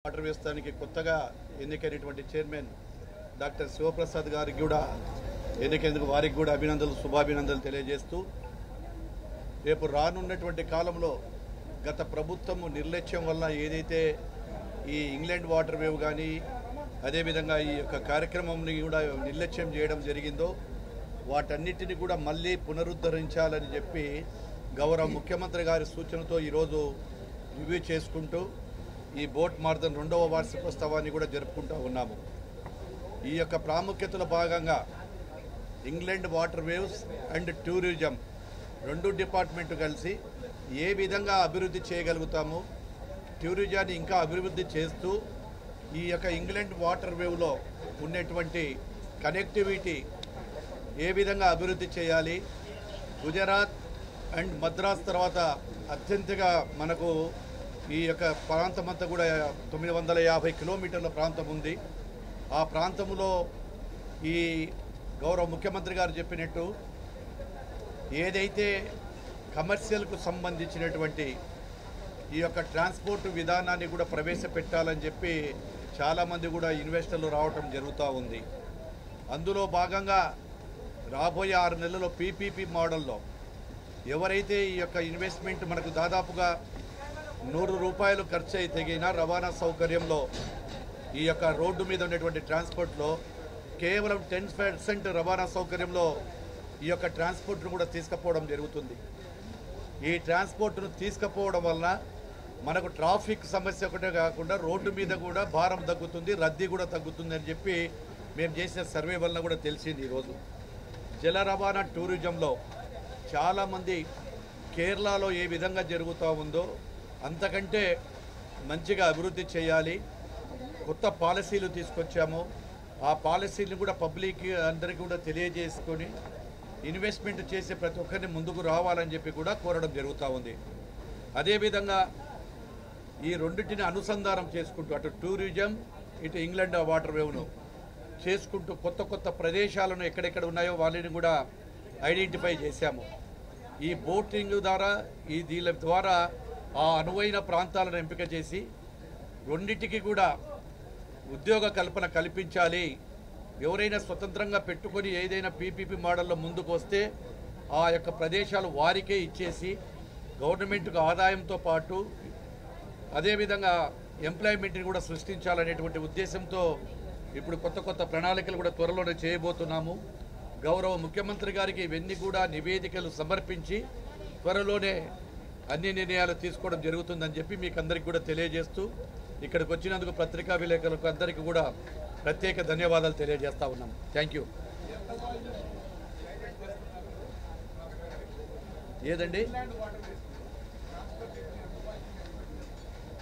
Water వేస్తానికి కొత్తగా ఎన్నికైనటువంటి chairman doctor Sivaprasad గారికి కూడా ఎన్నికేందుకు వారికి కూడా శుభాభినందనలు తెలియజేస్తూ రేపు రానున్నటువంటి కాలంలో గత ప్రభుత్వం నిర్లక్ష్యం వల్ల ఏదైతే ఈ ఇంగ్లాండ్ వాటర్ వేవ్ కానీ అదేవిధంగా ఈ యొక్క కార్యక్రమంని కూడా నిర్లక్ష్యం చేయడం జరిగిందో వాటన్నిటిని కూడా మళ్ళీ పునరుద్ధరించాలని చెప్పి గౌరవ ముఖ్యమంత్రి గారి సూచనతో ఈరోజు రివ్యూ చేసుకుంటూ ఈ బోట్ మారథాన్ 2వ వార్షికోత్సవాన్ని కూడా జరుపుకుంటూ ఉన్నాము. ఈ యొక్క ప్రాముఖ్యతలో భాగంగా England water waves and tourism 2 department కలిసి ఏ విధంగా అభివృద్ధి చేయగలుగుతాము, టూరిజాన్ని ఇంకా అభివృద్ధి చేస్తూ ఈ యొక్క ఇంగ్లాండ్ వాటర్ వేవ్లో ఉన్నటువంటి కనెక్టివిటీ ఏ విధంగా అభివృద్ధి చేయాలి, గుజరాత్ అండ్ మద్రాస్ తర్వాత అత్యంతగా మనకు ఈ యొక్క ప్రాంతం అంతా కూడా 950 కిలోమీటర్ల ప్రాంతం ఉంది. ఆ ప్రాంతంలో ఈ గౌరవ ముఖ్యమంత్రి గారు చెప్పినట్టు ఏదైతే కమర్షియల్కు సంబంధించినటువంటి ఈ యొక్క ట్రాన్స్పోర్ట్ విధానాన్ని కూడా ప్రవేశపెట్టాలని చెప్పి చాలామంది కూడా ఇన్వెస్టర్లు రావటం జరుగుతూ ఉంది. అందులో భాగంగా రాబోయే 6 నెలల్లో పీపీపీ మోడల్లో ఎవరైతే ఈ యొక్క ఇన్వెస్ట్మెంట్ మనకు దాదాపుగా 100 రూపాయలు ఖర్చు అయితే తగిన రవాణా సౌకర్యంలో ఈ యొక్క రోడ్డు మీద ఉన్నటువంటి ట్రాన్స్పోర్ట్లో కేవలం 10% రవాణా సౌకర్యంలో ఈ యొక్క ట్రాన్స్పోర్ట్ను కూడా తీసుకుపోవడం జరుగుతుంది. ఈ ట్రాన్స్పోర్ట్ను తీసుకుపోవడం వలన మనకు ట్రాఫిక్ సమస్య ఒకటే కాకుండా రోడ్డు మీద కూడా భారం తగ్గుతుంది, రద్దీ కూడా తగ్గుతుంది అని చెప్పి మేము చేసిన సర్వే వలన కూడా తెలిసింది. ఈరోజు జల రవాణా టూరిజంలో చాలామంది కేరళలో ఏ విధంగా జరుగుతూ ఉందో అంతకంటే మంచిగా అభివృద్ధి చేయాలి. కొత్త పాలసీలు తీసుకొచ్చాము. ఆ పాలసీలను కూడా పబ్లిక్ అందరికీ కూడా తెలియజేసుకొని ఇన్వెస్ట్మెంట్ చేసే ప్రతి ఒక్కరిని ముందుకు రావాలని చెప్పి కూడా కోరడం జరుగుతూ ఉంది. అదేవిధంగా ఈ రెండింటిని అనుసంధానం చేసుకుంటూ అటు టూరిజం ఇటు ఇంగ్లాండ్ వాటర్ వేవ్ను చేసుకుంటూ కొత్త కొత్త ప్రదేశాలను ఎక్కడెక్కడ ఉన్నాయో వాళ్ళని కూడా ఐడెంటిఫై చేశాము. ఈ బోటింగ్ ద్వారా దీని ద్వారా ఆ అనువైన ప్రాంతాలను ఎంపిక చేసి రెండింటికి కూడా ఉద్యోగ కల్పన కల్పించాలి. ఎవరైనా స్వతంత్రంగా పెట్టుకొని ఏదైనా పీపీపీ మోడల్లో ముందుకు వస్తే ఆ యొక్క ప్రదేశాలు వారికే ఇచ్చేసి గవర్నమెంట్కు ఆదాయంతో పాటు అదేవిధంగా ఎంప్లాయ్మెంట్ని కూడా సృష్టించాలనేటువంటి ఉద్దేశంతో ఇప్పుడు కొత్త కొత్త ప్రణాళికలు కూడా త్వరలోనే చేయబోతున్నాము. గౌరవ ముఖ్యమంత్రి గారికి ఇవన్నీ కూడా నివేదికలు సమర్పించి త్వరలోనే అన్ని నిర్ణయాలు తీసుకోవడం జరుగుతుందని చెప్పి మీకు అందరికీ కూడా తెలియజేస్తూ ఇక్కడికి వచ్చినందుకు పత్రికా విలేకరులకు అందరికీ కూడా ప్రత్యేక ధన్యవాదాలు తెలియజేస్తా ఉన్నాం. Thank you. ఏదండి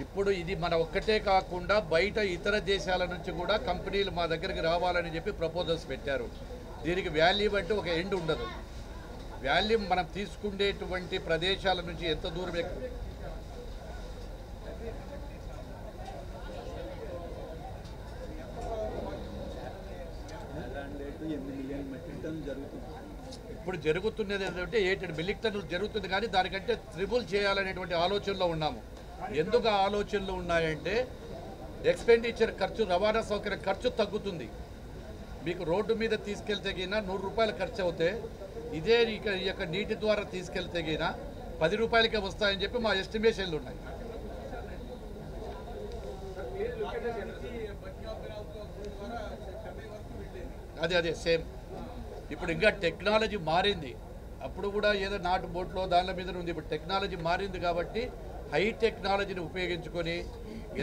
ఇప్పుడు ఇది మన ఒక్కటే కాకుండా బయట ఇతర దేశాల నుంచి కూడా కంపెనీలు మా దగ్గరికి రావాలని చెప్పి ప్రపోజల్స్ పెట్టారు. దీనికి వాల్యూ అంటే ఒక ఎండ్ ఉండదు. వాల్యూ మనం తీసుకునేటువంటి ప్రదేశాల నుంచి ఎంత దూరం ఇప్పుడు జరుగుతున్నది ఏంటంటే 8 మిలియన్ టన్నులు జరుగుతుంది, కానీ దానికంటే త్రిబుల్ చేయాలనేటువంటి ఆలోచనలో ఉన్నాము. ఎందుకు ఆలోచనలు ఉన్నాయంటే ఎక్స్పెండిచర్ ఖర్చు, రవాణా సౌకర్యం ఖర్చు తగ్గుతుంది. మీకు రోడ్డు మీద తీసుకెళ్తే గిన 100 రూపాయలు ఖర్చు అవుతే ఇదే ఈ యొక్క నీటి ద్వారా తీసుకెళ్తే గిన 10 రూపాయలకే వస్తాయని చెప్పి మా ఎస్టిమేషన్లు ఉన్నాయి. అదే సేమ్. ఇప్పుడు ఇంకా టెక్నాలజీ మారింది. అప్పుడు కూడా ఏదో నాటు బోట్లో దానిల మీద ఉంది. ఇప్పుడు టెక్నాలజీ మారింది కాబట్టి హై టెక్నాలజీని ఉపయోగించుకొని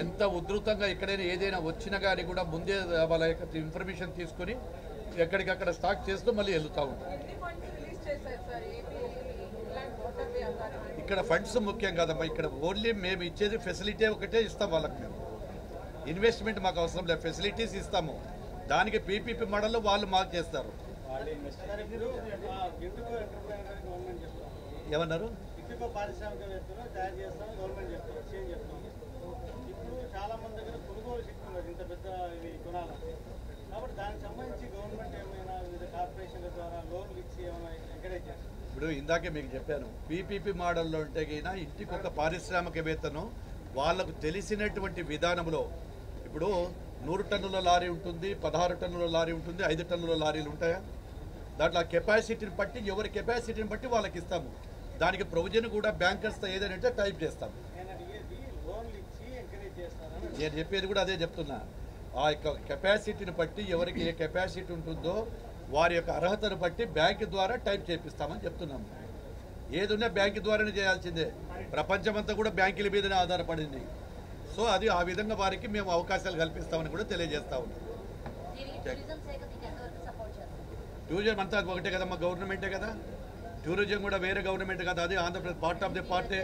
ఎంత ఉధృతంగా ఎక్కడైనా ఏదైనా వచ్చినా కానీ కూడా ముందే వాళ్ళ యొక్క ఇన్ఫర్మేషన్ తీసుకొని ఎక్కడికక్కడ స్టాక్ చేస్తూ మళ్ళీ వెళ్తూ ఉంటాం. ఇక్కడ ఫండ్స్ ముఖ్యం కాదమ్మా. ఇక్కడ ఓన్లీ మేము ఇచ్చేది ఫెసిలిటీ ఒకటే ఇస్తాం వాళ్ళకి. మేము ఇన్వెస్ట్మెంట్ మాకు అవసరం లేదు, ఫెసిలిటీస్ ఇస్తాము. దానికి పీపీపీ మోడల్లో వాళ్ళు మాకు చేస్తారు. ఏమన్నారు? ఇప్పుడు ఇందాకే మీకు చెప్పాను, పీపీపీ మోడల్లో ఉంటే గినా ఇంటికి ఒక పారిశ్రామికవేత్తను వాళ్ళకు తెలిసినటువంటి విధానంలో ఇప్పుడు 100 టన్నుల లారీ ఉంటుంది, 16 టన్నుల లారీ ఉంటుంది, 5 టన్నుల లారీలు ఉంటాయా? దాంట్లో ఆ కెపాసిటీని బట్టి ఎవరి కెపాసిటీని బట్టి వాళ్ళకి ఇస్తాము. దానికి ప్రొవిజన్ కూడా బ్యాంకర్స్తో ఏదైనా టైప్ చేస్తాము. నేను చెప్పేది కూడా అదే చెప్తున్నా. ఆ యొక్క కెపాసిటీని బట్టి ఎవరికి ఏ కెపాసిటీ ఉంటుందో వారి యొక్క అర్హతను బట్టి బ్యాంకు ద్వారా టైప్ చేపిస్తామని చెప్తున్నాము. ఏదున్నా బ్యాంకు ద్వారానే చేయాల్సిందే. ప్రపంచమంతా కూడా బ్యాంకుల మీదనే ఆధారపడింది. సో అది ఆ విధంగా వారికి మేము అవకాశాలు కల్పిస్తామని కూడా తెలియజేస్తా ఉన్నాం. టూరిజం అంతా ఒకటే కదమ్మా, గవర్నమెంటే కదా. టూరిజం కూడా వేరే గవర్నమెంట్ కదా, అది ఆంధ్రప్రదేశ్ పార్ట్ ఆఫ్ ది పార్టే.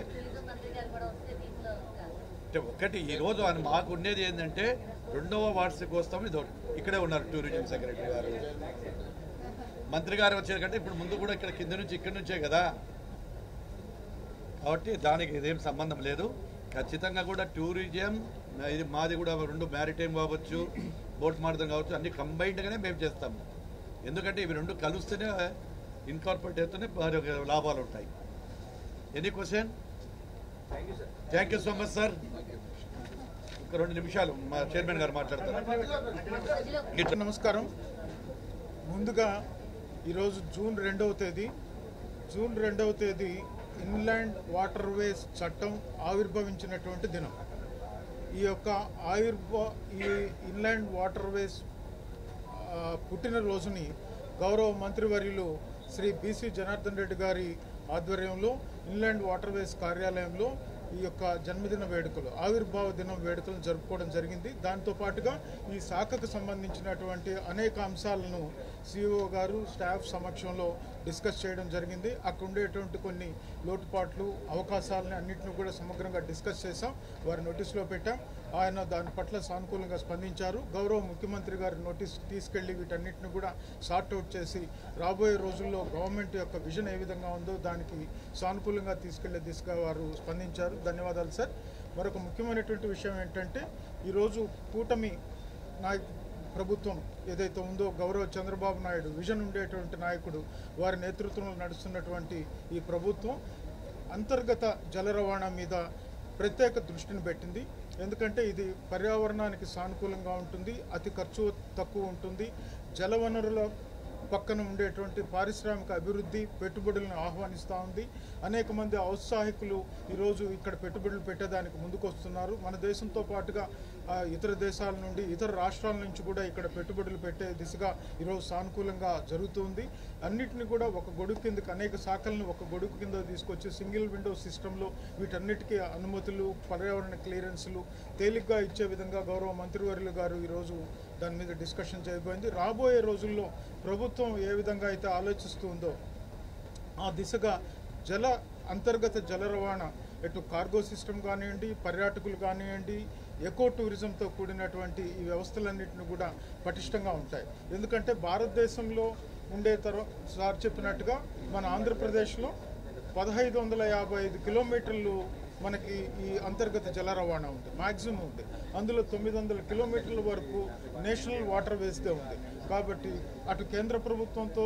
ఒకటి ఈరోజు మాకు ఉండేది ఏంటంటే 2వ వార్షికోత్సవం ఇది ఇక్కడే ఉన్నారు టూరిజం సెక్రటరీ గారు, మంత్రి గారు వచ్చారు కంటే ఇప్పుడు ముందు కూడా ఇక్కడ కింద నుంచి ఇక్కడి నుంచే కదా. కాబట్టి దానికి ఇదేం సంబంధం లేదు. ఖచ్చితంగా కూడా టూరిజం ఇది మాది కూడా 2 మ్యారిటైమ్ కావచ్చు, బోట్ మార్గం కావచ్చు, అన్ని కంబైన్డ్గానే మేము చేస్తాము. ఎందుకంటే ఇవి 2 కలుస్తేనే ఇన్కార్పొరేట్ అయితేనే లాభాలు ఉంటాయి. Any question? Thank you so much sir. ఒక 2 నిమిషాలు మా చైర్మన్ గారు మాట్లాడతారు. నమస్కారం. ముందుగా ఈరోజు జూన్ 2వ తేదీ ఇన్లాండ్ వాటర్వేస్ చట్టం ఆవిర్భవించినటువంటి దినం. ఈ యొక్క ఈ ఇన్లాండ్ వాటర్వేస్ పుట్టినరోజుని గౌరవ మంత్రివర్యులు శ్రీ బీసీ జనార్దన్ రెడ్డి గారి ఆధ్వర్యంలో ఇన్లాండ్ వాటర్వేస్ కార్యాలయంలో ఈ యొక్క జన్మదిన వేడుకలు, ఆవిర్భావ దినం వేడుకలను జరుపుకోవడం జరిగింది. దాంతో పాటుగా ఈ శాఖకు సంబంధించినటువంటి అనేక అంశాలను సిఇఓ గారు స్టాఫ్ సమక్షంలో డిస్కస్ చేయడం జరిగింది. అక్కడ ఉండేటువంటి కొన్ని లోటుపాట్లు, అవకాశాలని అన్నింటినీ కూడా సమగ్రంగా డిస్కస్ చేశాం. వారి నోటీసులో పెట్టాం. ఆయన దాని పట్ల సానుకూలంగా స్పందించారు. గౌరవ ముఖ్యమంత్రి గారి నోటీస్ తీసుకెళ్లి వీటన్నిటిని కూడా సార్ట్అవుట్ చేసి రాబోయే రోజుల్లో గవర్నమెంట్ యొక్క విజన్ ఏ విధంగా ఉందో దానికి సానుకూలంగా తీసుకెళ్లే దిశగా వారు స్పందించారు. ధన్యవాదాలు సార్. మరొక ముఖ్యమైనటువంటి విషయం ఏంటంటే ఈరోజు కూటమి ప్రభుత్వం ఏదైతే ఉందో గౌరవ చంద్రబాబు నాయుడు విజన్ ఉండేటువంటి నాయకుడు వారి నేతృత్వంలో నడుస్తున్నటువంటి ఈ ప్రభుత్వం అంతర్గత జల రవాణా మీద ప్రత్యేక దృష్టిని పెట్టింది. ఎందుకంటే ఇది పర్యావరణానికి సానుకూలంగా ఉంటుంది, అతి ఖర్చు తక్కువ ఉంటుంది, జలవనరుల పక్కన ఉండేటువంటి పారిశ్రామిక అభివృద్ధి పెట్టుబడులను ఆహ్వానిస్తూ ఉంది. అనేక మంది ఔత్సాహికులు ఈరోజు ఇక్కడ పెట్టుబడులు పెట్టేదానికి ముందుకు వస్తున్నారు. మన దేశంతో పాటుగా ఇతర దేశాల నుండి, ఇతర రాష్ట్రాల నుంచి కూడా ఇక్కడ పెట్టుబడులు పెట్టే దిశగా ఈరోజు సానుకూలంగా జరుగుతుంది. అన్నిటిని కూడా ఒక గొడుగు కిందకి, అనేక శాఖలను ఒక గొడుగు కింద తీసుకొచ్చి సింగిల్ విండో సిస్టంలో వీటన్నిటికీ అనుమతులు, పర్యావరణ క్లియరెన్సులు తేలిగ్గా ఇచ్చే విధంగా గౌరవ మంత్రివర్యులు గారు ఈరోజు దాని మీద డిస్కషన్ చేయబోయింది. రాబోయే రోజుల్లో ప్రభుత్వం ఏ విధంగా అయితే ఆలోచిస్తుందో ఆ దిశగా అంతర్గత జల రవాణా, ఎటు కార్గో సిస్టమ్ కానివ్వండి, పర్యాటకులు కానివ్వండి, ఎకో టూరిజంతో కూడినటువంటి ఈ వ్యవస్థలన్నింటినీ కూడా పటిష్టంగా ఉంటాయి. ఎందుకంటే భారతదేశంలో ఉండే సార్ చెప్పినట్టుగా మన ఆంధ్రప్రదేశ్లో 1555 కిలోమీటర్లు మనకి ఈ అంతర్గత జల రవాణా ఉంది, మ్యాక్సిమం ఉంది. అందులో 900 కిలోమీటర్ల వరకు నేషనల్ వాటర్ వేస్దే ఉంది. కాబట్టి అటు కేంద్ర ప్రభుత్వంతో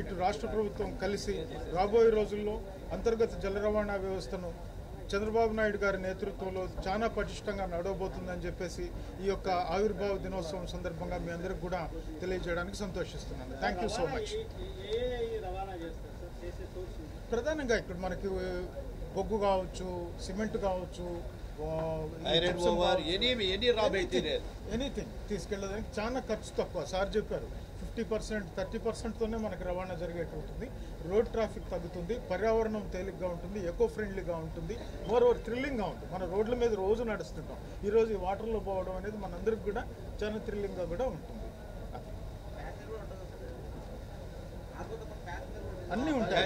ఇటు రాష్ట్ర ప్రభుత్వం కలిసి రాబోయే రోజుల్లో అంతర్గత జల రవాణా వ్యవస్థను చంద్రబాబు నాయుడు గారి నేతృత్వంలో చాలా పటిష్టంగా నడవబోతుందని చెప్పేసి ఈ యొక్క ఆవిర్భావ దినోత్సవం సందర్భంగా మీ అందరికి కూడా తెలియజేయడానికి సంతోషిస్తున్నాను. Thank you so much. ప్రధానంగా ఇక్కడ మనకి బొగ్గు కావచ్చు, సిమెంట్ కావచ్చు, ఎనీథింగ్ తీసుకెళ్ళడానికి చాలా ఖర్చు తక్కువ. సార్ చెప్పారు 50%, 30%తోనే మనకి రవాణా జరిగేటవుతుంది. రోడ్ ట్రాఫిక్ తగ్గుతుంది, పర్యావరణం తేలిగ్గా ఉంటుంది, ఎకో ఫ్రెండ్లీగా ఉంటుంది, మోరోవర్ థ్రిల్లింగ్గా ఉంటుంది. మన రోడ్ల మీద రోజు నడుస్తుంటాం, ఈరోజు ఈ వాటర్లో పోవడం అనేది మనందరికి కూడా చాలా థ్రిల్లింగ్గా కూడా ఉంటుంది. అన్నీ ఉంటాయి,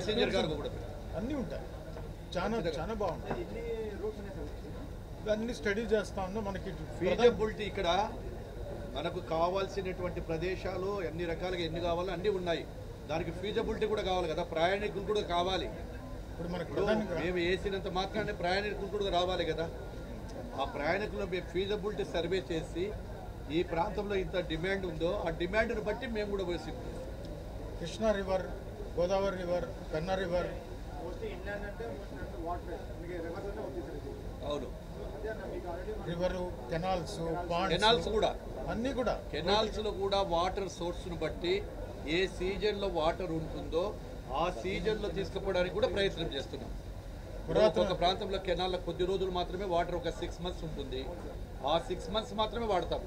అన్నీ ఉంటాయి, చాలా బాగుంటాయి. అన్ని స్టడీ చేస్తా ఉన్నాం. మనకి ఫీజిబిలిటీ ఇక్కడ మనకు కావాల్సినటువంటి ప్రదేశాలు అన్ని రకాలుగా ఎన్ని కావాలో అన్నీ ఉన్నాయి. దానికి ఫీజిబిలిటీ కూడా కావాలి కదా, ప్రయాణికులు కూడా కావాలి. ఇప్పుడు మనకు మేము వేసినంత మాత్రాన్ని ప్రయాణికులు కూడా రావాలి కదా. ఆ ప్రయాణికులు మేము ఫీజిబిలిటీ సర్వే చేసి ఈ ప్రాంతంలో ఇంత డిమాండ్ ఉందో ఆ డిమాండ్ని బట్టి మేము కూడా వేసింది. Krishna river, Godavari river, Penna river, అవును. రివరు, కెనాల్స్, కెనాల్స్ కూడా అన్నీ కూడా కెనాల్స్ లో కూడా వాటర్ సోర్స్ ను బట్టి ఏ సీజన్ లో వాటర్ ఉంటుందో ఆ సీజన్ లో తీసుకుపోవడానికి కూడా ప్రయత్నం చేస్తున్నాం. ఒక ప్రాంతంలో కెనాల్లో కొద్ది రోజులు మాత్రమే వాటర్, ఒక 6 months ఉంటుంది. ఆ 6 months మాత్రమే వాడతాం.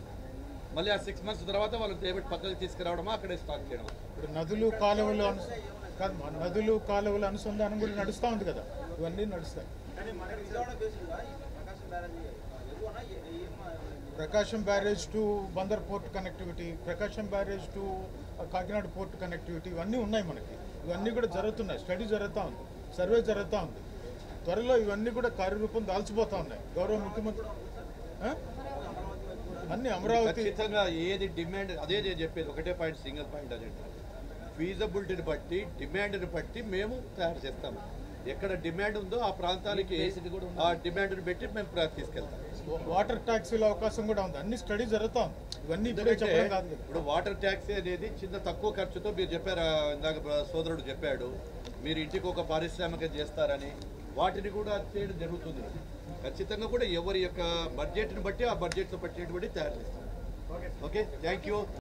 మళ్ళీ ఆ 6 months తర్వాత వాళ్ళకి డేబెట్ పక్కకి తీసుకురావడమా, అక్కడే స్టాక్ చేయడం. ఇప్పుడు నదులు కాలువలు అనుసంధానం కూడా నడుస్తూ ఉంది కదా, ఇవన్నీ నడుస్తాయి. Prakasam barrage to Bandar port connectivity, Prakasam barrage to Kakinada port connectivity, ఇవన్నీ ఉన్నాయి మనకి. ఇవన్నీ కూడా జరుగుతున్నాయి, స్టడీ జరుగుతూ ఉంది, సర్వే జరుగుతూ ఉంది. త్వరలో ఇవన్నీ కూడా కార్యరూపం దాల్చిపోతా ఉన్నాయి. గౌరవ ముఖ్యమంత్రి అన్ని అమరావతి ఖచ్చితంగా ఏది డిమాండ్, అదే నేను చెప్పేది, ఒకటే పాయింట్, సింగిల్ పాయింట్ అజెండా. ఫీజబిలిటీని బట్టి, డిమాండ్ని బట్టి మేము తయారు చేస్తాము. ఎక్కడ డిమాండ్ ఉందో ఆ ప్రాంతానికి ఆ డిమాండ్ని బట్టి మేము తీసుకెళ్తాం. వాటర్ ట్యాక్సీల అవకాశం కూడా ఉంది, అన్ని స్టడీ జరుగుతా ఉంది. ఇవన్నీ ఇప్పుడు వాటర్ ట్యాక్సీ అనేది చిన్న తక్కువ ఖర్చుతో, మీరు చెప్పారు ఇందాక సోదరుడు చెప్పాడు, మీరు ఇంటికి ఒక పారిశ్రామిక చేస్తారని, వాటిని కూడా చేయడం జరుగుతుంది. ఖచ్చితంగా కూడా ఎవరి యొక్క బడ్జెట్ని బట్టి ఆ బడ్జెట్తో పట్టినటువంటి తయారు చేస్తాం. Okay, thank you.